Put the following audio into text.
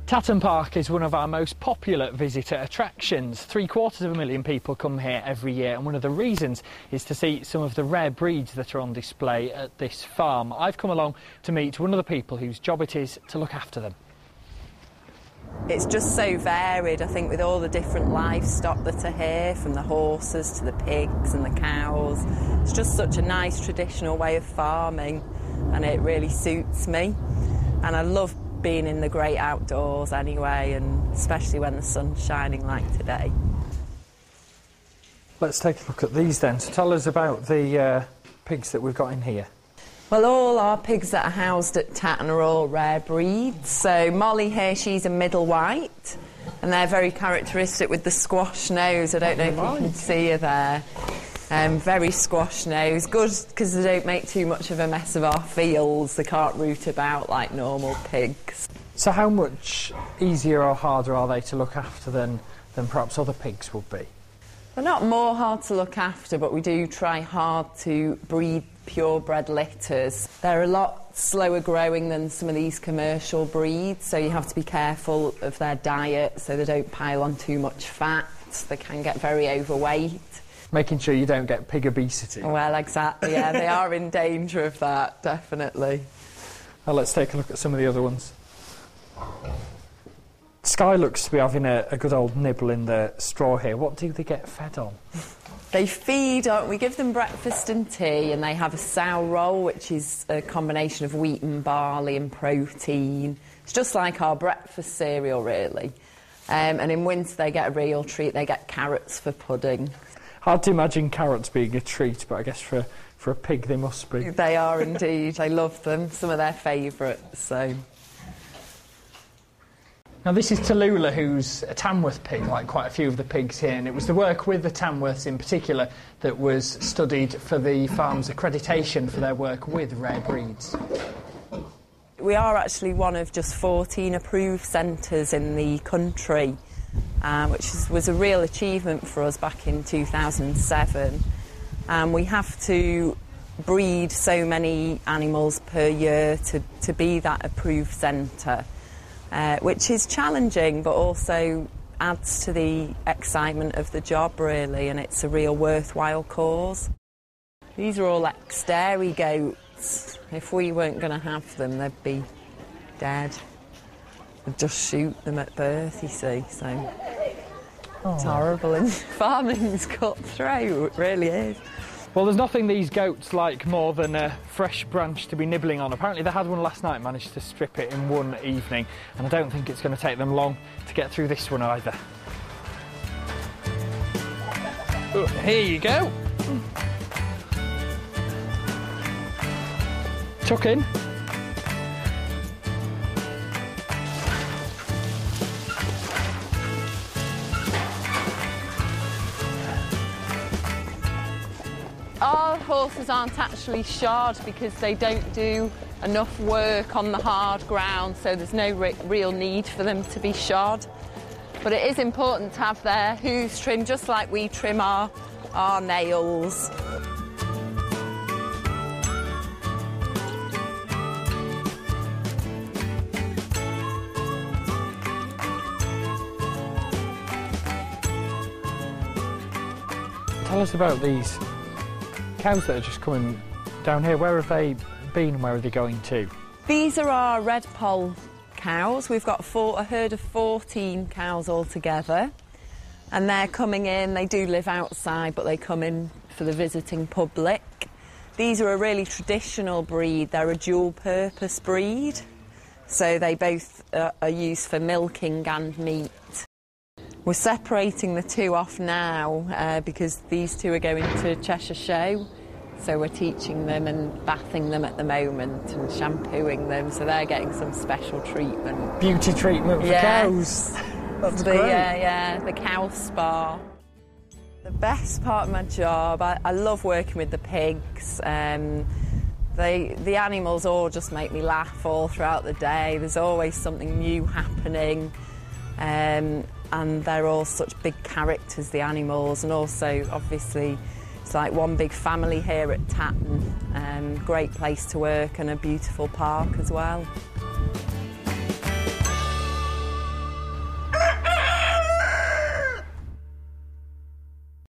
Tatton Park is one of our most popular visitor attractions. 750,000 people come here every year, and one of the reasons is to see some of the rare breeds that are on display at this farm. I've come along to meet one of the people whose job it is to look after them. It's just so varied, I think, with all the different livestock that are here, from the horses to the pigs and the cows. It's just such a nice traditional way of farming, and it really suits me. And I love being in the great outdoors anyway, and especially when the sun's shining like today. Let's take a look at these then. So tell us about the pigs that we've got in here. Well, all our pigs that are housed at Tatton are all rare breeds. So Molly here, she's a middle white, and they're very characteristic with the squash nose. I don't know if you can see her there. Very squash nose, good because they don't make too much of a mess of our fields. They can't root about like normal pigs. So how much easier or harder are they to look after than perhaps other pigs would be? They're not more hard to look after, but we do try hard to breed purebred litters. They're a lot slower growing than some of these commercial breeds, so you have to be careful of their diet so they don't pile on too much fat. They can get very overweight. Making sure you don't get pig obesity. Well, exactly, yeah, they are in danger of that, definitely. Well, let's take a look at some of the other ones. Sky looks to be having a good old nibble in the straw here. What do they get fed on? They feed on, we give them breakfast and tea, and they have a sow roll, which is a combination of wheat and barley and protein. It's just like our breakfast cereal, really. And in winter they get a real treat. They get carrots for pudding. Hard to imagine carrots being a treat, but I guess for a pig they must be. They are indeed. I love them. Some of their favourites, so... Now this is Tallulah, who's a Tamworth pig, like quite a few of the pigs here, and it was the work with the Tamworths in particular that was studied for the farm's accreditation for their work with rare breeds. We are actually one of just 14 approved centres in the country, which was a real achievement for us back in 2007. We have to breed so many animals per year to be that approved centre. Which is challenging, but also adds to the excitement of the job, really, and it's a real worthwhile cause. These are all ex-dairy goats. If we weren't going to have them, they'd be dead. We'd just shoot them at birth, you see, so... It's horrible, and farming's cutthroat, it really is. Well, there's nothing these goats like more than a fresh branch to be nibbling on. Apparently they had one last night, managed to strip it in one evening, and I don't think it's going to take them long to get through this one either. Oh, here you go. Tuck in. Our horses aren't actually shod because they don't do enough work on the hard ground, so there's no real need for them to be shod. But it is important to have their hooves trimmed just like we trim our nails. Tell us about these cows that are just coming down here. Where have they been and where are they going to? These are our red poll cows. We've got a herd of 14 cows altogether, and they're coming in. They do live outside, but they come in for the visiting public. These are a really traditional breed. They're a dual purpose breed, so they both are used for milking and meat. We're separating the two off now because these two are going to Cheshire Show, so we're teaching them and bathing them at the moment and shampooing them, so they're getting some special treatment. Beauty treatment for cows. That's great. Yeah, the cow spa. The best part of my job, I love working with the pigs. The animals all just make me laugh all throughout the day. There's always something new happening. And they're all such big characters, the animals, and also, obviously, it's like one big family here at Tatton. Great place to work and a beautiful park as well.